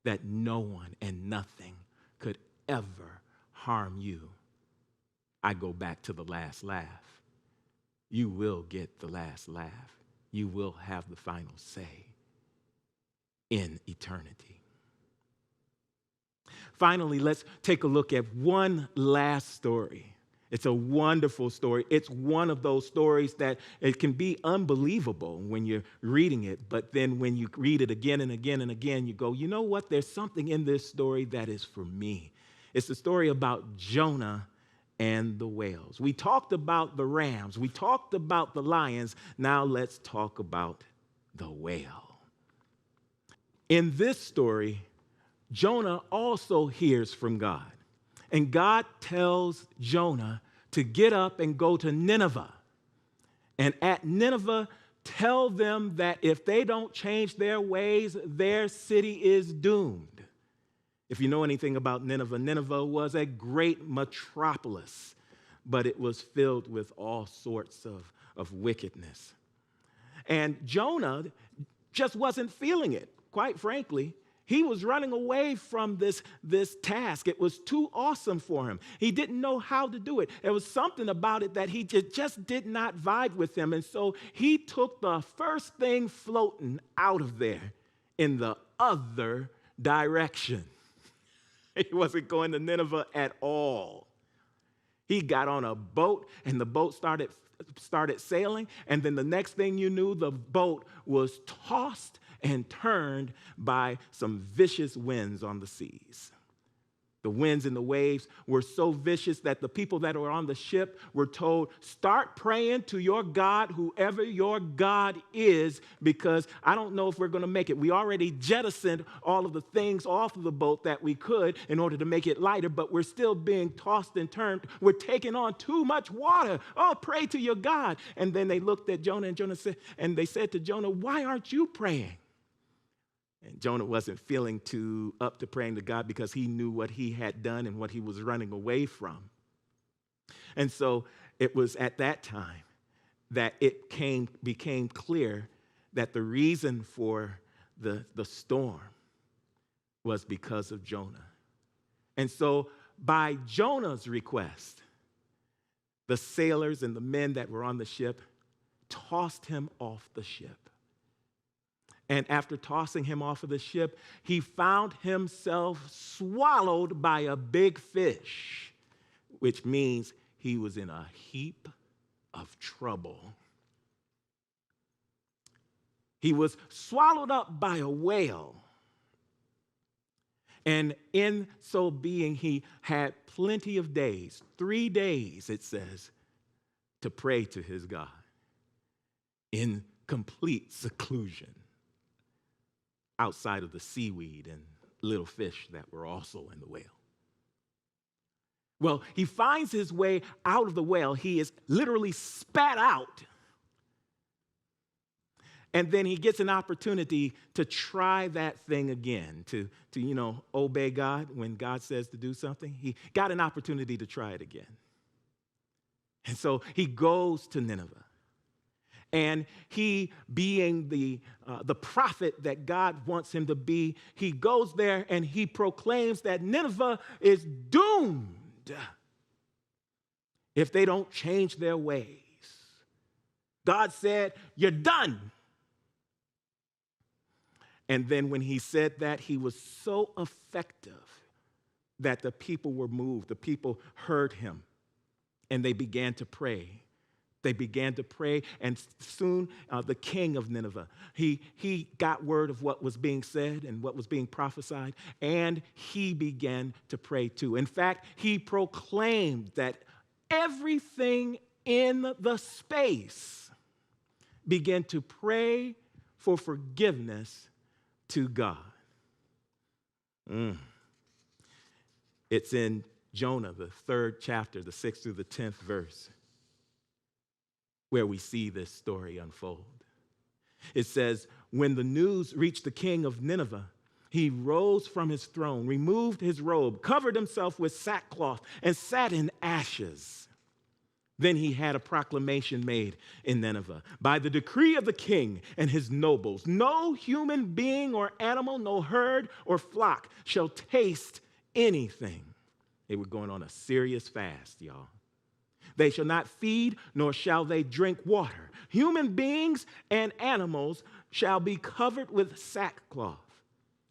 that no one and nothing could ever harm you. I go back to the last laugh. You will get the last laugh. You will have the final say in eternity. Finally, let's take a look at one last story. It's a wonderful story. It's one of those stories that it can be unbelievable when you're reading it, but then when you read it again and again and again, you go, you know what? There's something in this story that is for me. It's the story about Jonah and the whales. We talked about the rams. We talked about the lions. Now let's talk about the whale. In this story, Jonah also hears from God. And God tells Jonah to get up and go to Nineveh. And at Nineveh, tell them that if they don't change their ways, their city is doomed. If you know anything about Nineveh, Nineveh was a great metropolis, but it was filled with all sorts of wickedness. And Jonah just wasn't feeling it, quite frankly. He was running away from this task. It was too awesome for him. He didn't know how to do it. There was something about it that he just did not vibe with him. And so he took the first thing floating out of there in the other direction. He wasn't going to Nineveh at all. He got on a boat, and the boat started sailing. And then the next thing you knew, the boat was tossed and turned by some vicious winds on the seas. The winds and the waves were so vicious that the people that were on the ship were told, start praying to your God, whoever your God is, because I don't know if we're going to make it. We already jettisoned all of the things off of the boat that we could in order to make it lighter, but we're still being tossed and turned. We're taking on too much water. Oh, pray to your God. And then they looked at Jonah, and they said to Jonah, why aren't you praying? And Jonah wasn't feeling too up to praying to God because he knew what he had done and what he was running away from. And so it was at that time that it became clear that the reason for the storm was because of Jonah. And so by Jonah's request, the sailors and the men that were on the ship tossed him off the ship. And after tossing him off of the ship, he found himself swallowed by a big fish, which means he was in a heap of trouble. He was swallowed up by a whale. And in so being, he had plenty of days, 3 days, it says, to pray to his God in complete seclusion outside of the seaweed and little fish that were also in the whale. Well, he finds his way out of the whale. He is literally spat out. And then he gets an opportunity to try that thing again, to obey God when God says to do something. He got an opportunity to try it again. And so he goes to Nineveh. And he, being the prophet that God wants him to be, he goes there and he proclaims that Nineveh is doomed if they don't change their ways. God said, "You're done." And then when he said that, he was so effective that the people were moved. The people heard him, and they began to pray. They began to pray, and soon the king of Nineveh, he got word of what was being said and what was being prophesied, and he began to pray too. In fact, he proclaimed that everything in the space began to pray for forgiveness to God. It's in Jonah, the 3rd chapter, the 6th through the 10th verse, where we see this story unfold. It says, when the news reached the king of Nineveh, he rose from his throne, removed his robe, covered himself with sackcloth, and sat in ashes. Then he had a proclamation made in Nineveh. By the decree of the king and his nobles, no human being or animal, no herd or flock shall taste anything. They were going on a serious fast, y'all. They shall not feed, nor shall they drink water. Human beings and animals shall be covered with sackcloth,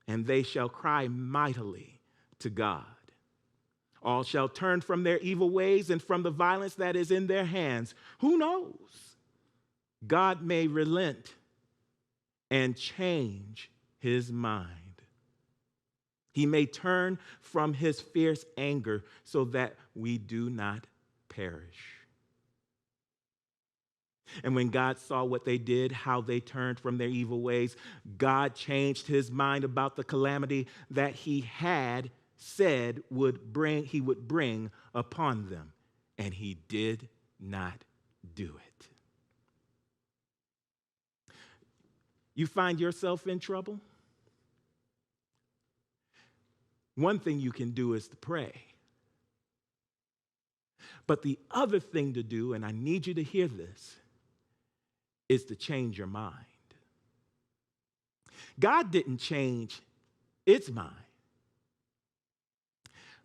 and they shall cry mightily to God. All shall turn from their evil ways and from the violence that is in their hands. Who knows? God may relent and change his mind. He may turn from his fierce anger so that we do not perish. And when God saw what they did, how they turned from their evil ways, God changed his mind about the calamity that he had said he would bring upon them, and he did not do it. You find yourself in trouble? One thing you can do is to pray. But the other thing to do, and I need you to hear this, is to change your mind. God didn't change its mind.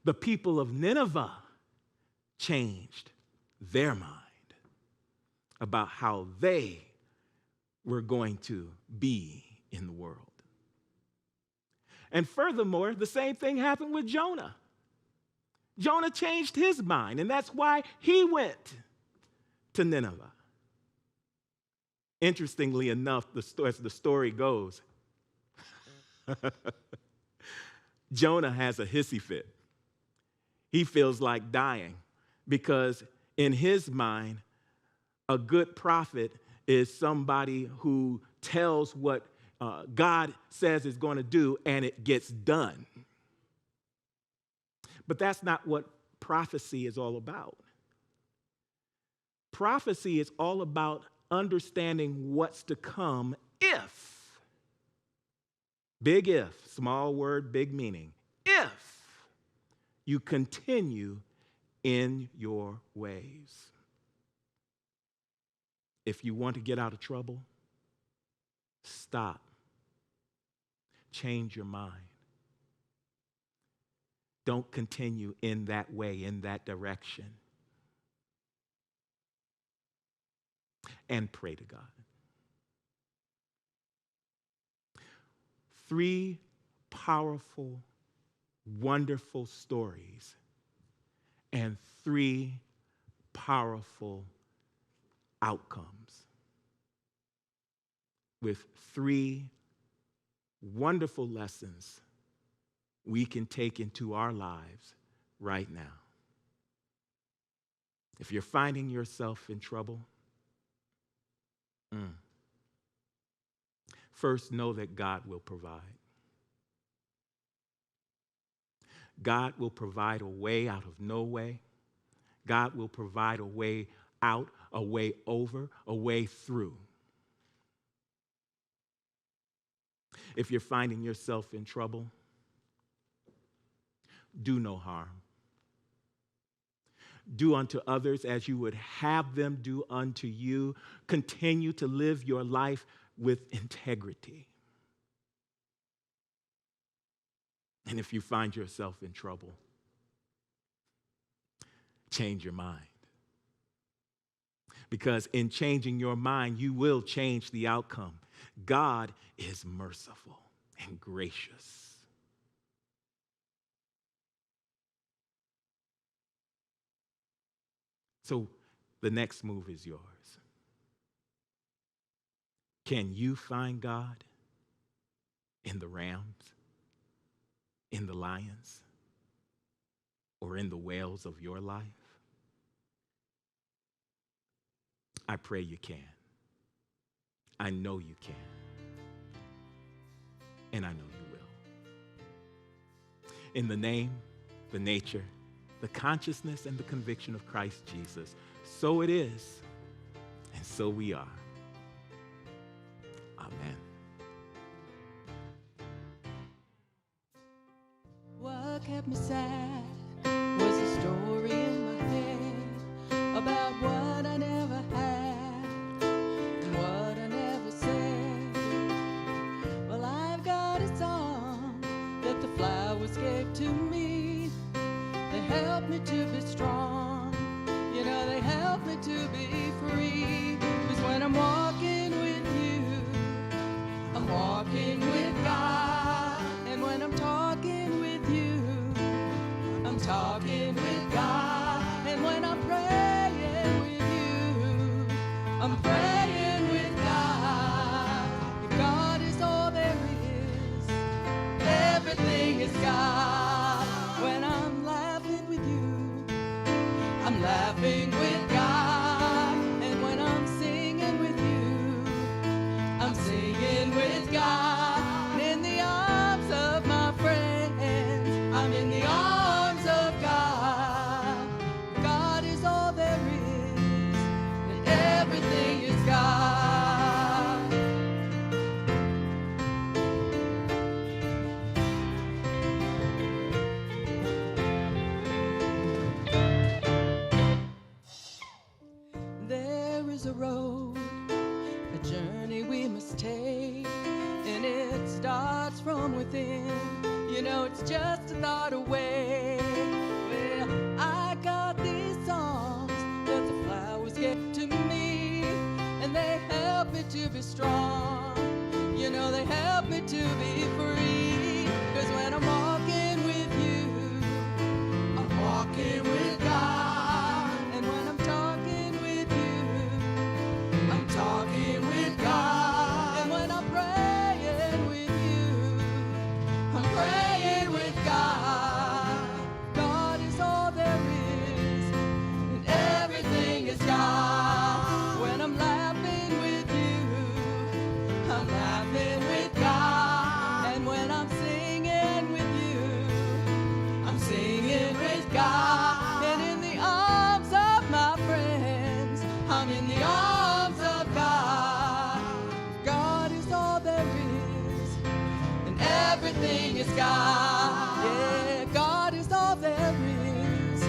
The people of Nineveh changed their mind about how they were going to be in the world. And furthermore, the same thing happened with Jonah. Jonah changed his mind, and that's why he went to Nineveh. Interestingly enough, as the story goes, Jonah has a hissy fit. He feels like dying because in his mind, a good prophet is somebody who tells what God says is going to do and it gets done. But that's not what prophecy is all about. Prophecy is all about understanding what's to come if, big if, small word, big meaning, if you continue in your ways. If you want to get out of trouble, stop. Change your mind. Don't continue in that way, in that direction. And pray to God. 3 powerful, wonderful stories and 3 powerful outcomes with 3 wonderful lessons we can take into our lives right now. If you're finding yourself in trouble, first, know that God will provide. God will provide a way out of no way. God will provide a way out, a way over, a way through. If you're finding yourself in trouble, do no harm. Do unto others as you would have them do unto you. Continue to live your life with integrity. And if you find yourself in trouble, change your mind. Because in changing your mind, you will change the outcome. God is merciful and gracious. So the next move is yours. Can you find God in the rams, in the lions, or in the whales of your life? I pray you can. I know you can. And I know you will. In the name, the nature, the consciousness, and the conviction of Christ Jesus, so it is, and so we are. Amen.
What kept me sad was a story in my head about what I never had and what I never said. Well, I've got a song that the flowers gave to me. They help me to be strong. You know, they help me to be free. 'Cause when I'm walking with you, I'm walking with God. And when I'm talking with you, I'm talking with God. And when I'm praying with you, I'm praying with God. If God is all there is, everything is God. When I'm laughing with you, I'm laughing with God. And when I'm singing with you, I'm singing with God. And in the arms of my friends, I'm in the arms of God. God is all there is, and everything is God. There is a road, a journey we must take, and it starts from within. You know, it's just a thought away. Well, I got these songs that the flowers give to me, and they help me to be strong. You know, they help me to be free. 'Cause when I'm walking with you, I'm walking with God. And when I'm talking with you, I'm talking with God. And when I'm praying with you, I'm praying with God. God is all there is, and everything is God. When I'm laughing with you, I'm laughing with God. And when I'm singing with you, I'm singing with God. And in the arms of my friends, I'm in the arms of God. God is all there is, and everything is God. Yeah, God is all there is.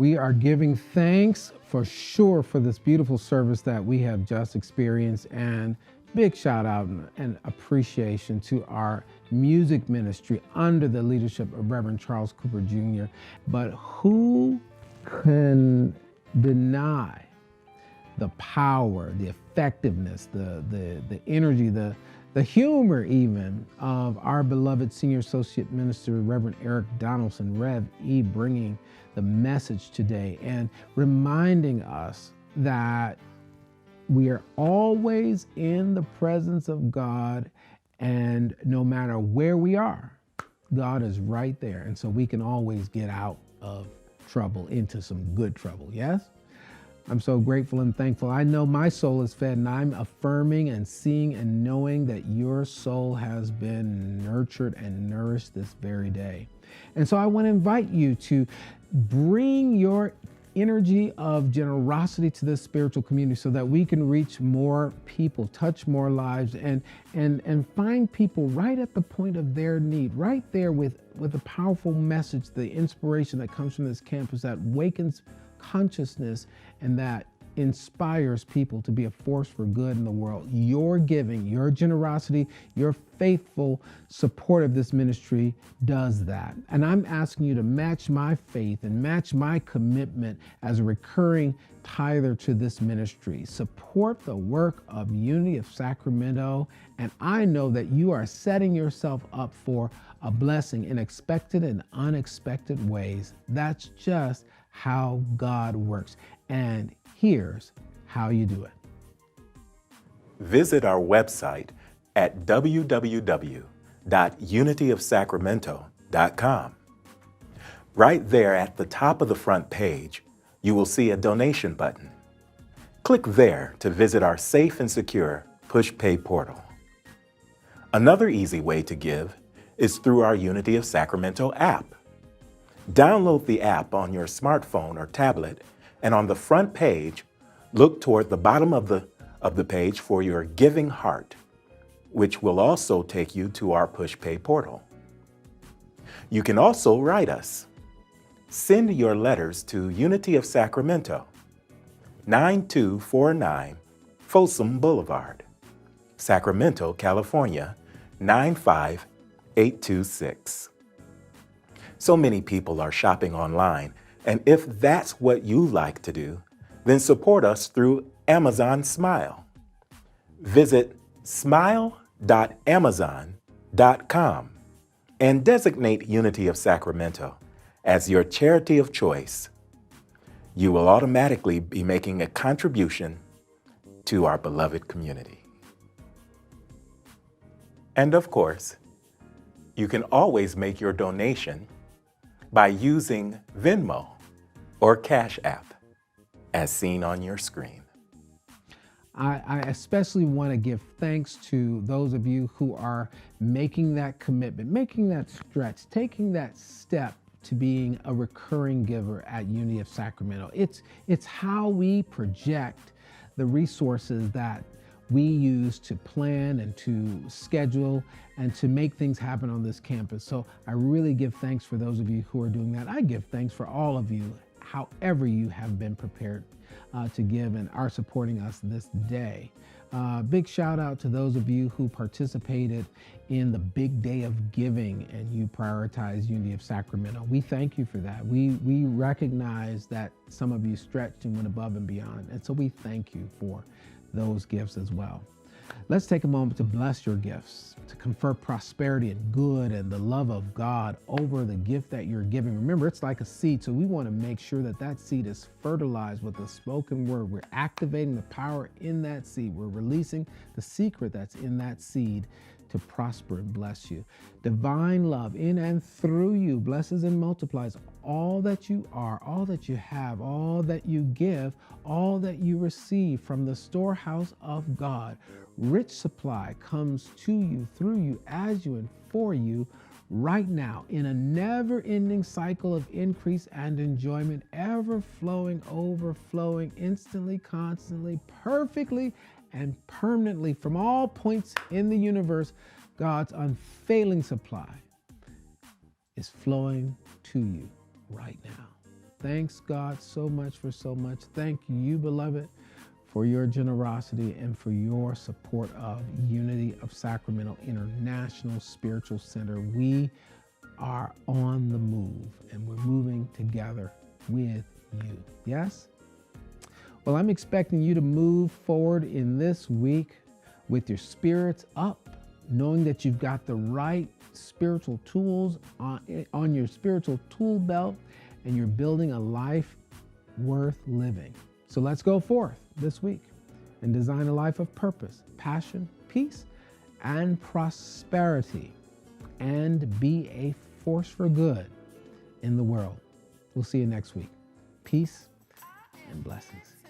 We are giving thanks for sure for this beautiful service that we have just experienced, and big shout out and appreciation to our music ministry under the leadership of Reverend Charles Cooper Jr. But who can deny the power, the effectiveness, the energy, the humor even of our beloved Senior Associate Minister, Reverend Eric Donaldson, Rev E, bringing the message today and reminding us that we are always in the presence of God, and no matter where we are, God is right there. And so we can always get out of trouble into some good trouble. Yes? I'm so grateful and thankful. I know my soul is fed, and I'm affirming and seeing and knowing that your soul has been nurtured and nourished this very day. And so I want to invite you to bring your energy of generosity to this spiritual community so that we can reach more people, touch more lives, and find people right at the point of their need, right there with a powerful message, the inspiration that comes from this campus that wakens consciousness and that inspires people to be a force for good in the world. Your giving, your generosity, your faithful support of this ministry does that. And I'm asking you to match my faith and match my commitment as a recurring tither to this ministry. Support the work of Unity of Sacramento, and I know that you are setting yourself up for a blessing in expected and unexpected ways. That's just how God works. And here's how you do it.
Visit our website at www.unityofsacramento.com. Right there at the top of the front page, you will see a donation button. Click there to visit our safe and secure push pay portal. Another easy way to give is through our Unity of Sacramento app. Download the app on your smartphone or tablet, and on the front page, look toward the bottom of the page for your giving heart, which will also take you to our push pay portal. You can also write us. Send your letters to Unity of Sacramento, 9249 Folsom Boulevard, Sacramento, California, 95826. So many people are shopping online, and if that's what you like to do, then support us through Amazon Smile. Visit smile.amazon.com and designate Unity of Sacramento as your charity of choice. You will automatically be making a contribution to our beloved community. And of course, you can always make your donation by using Venmo or Cash App, as seen on your screen.
I especially want to give thanks to those of you who are making that commitment, making that stretch, taking that step to being a recurring giver at Unity of Sacramento. It's how we project the resources that we use to plan and to schedule and to make things happen on this campus. So I really give thanks for those of you who are doing that. I give thanks for all of you, however you have been prepared to give and are supporting us this day. Big shout out to those of you who participated in the big day of giving and you prioritize Unity of Sacramento. We thank you for that. We recognize that some of you stretched and went above and beyond. And so we thank you for those gifts as well. Let's take a moment to bless your gifts, to confer prosperity and good and the love of God over the gift that you're giving. Remember, it's like a seed, so we want to make sure that that seed is fertilized with the spoken word. We're activating the power in that seed. We're releasing the secret that's in that seed to prosper and bless you. Divine love in and through you blesses and multiplies all that you are, all that you have, all that you give, all that you receive from the storehouse of God. Rich supply comes to you, through you, as you, and for you right now in a never-ending cycle of increase and enjoyment, ever flowing, overflowing, instantly, constantly, perfectly, and permanently from all points in the universe. God's unfailing supply is flowing to you right now. Thanks, God, so much for so much. Thank you, beloved, for your generosity and for your support of Unity of Sacramento International Spiritual Center. We are on the move, and we're moving together with you. Yes? Well, I'm expecting you to move forward in this week with your spirits up, knowing that you've got the right spiritual tools on your spiritual tool belt, and you're building a life worth living. So let's go forth this week and design a life of purpose, passion, peace, and prosperity, and be a force for good in the world. We'll see you next week. Peace and blessings.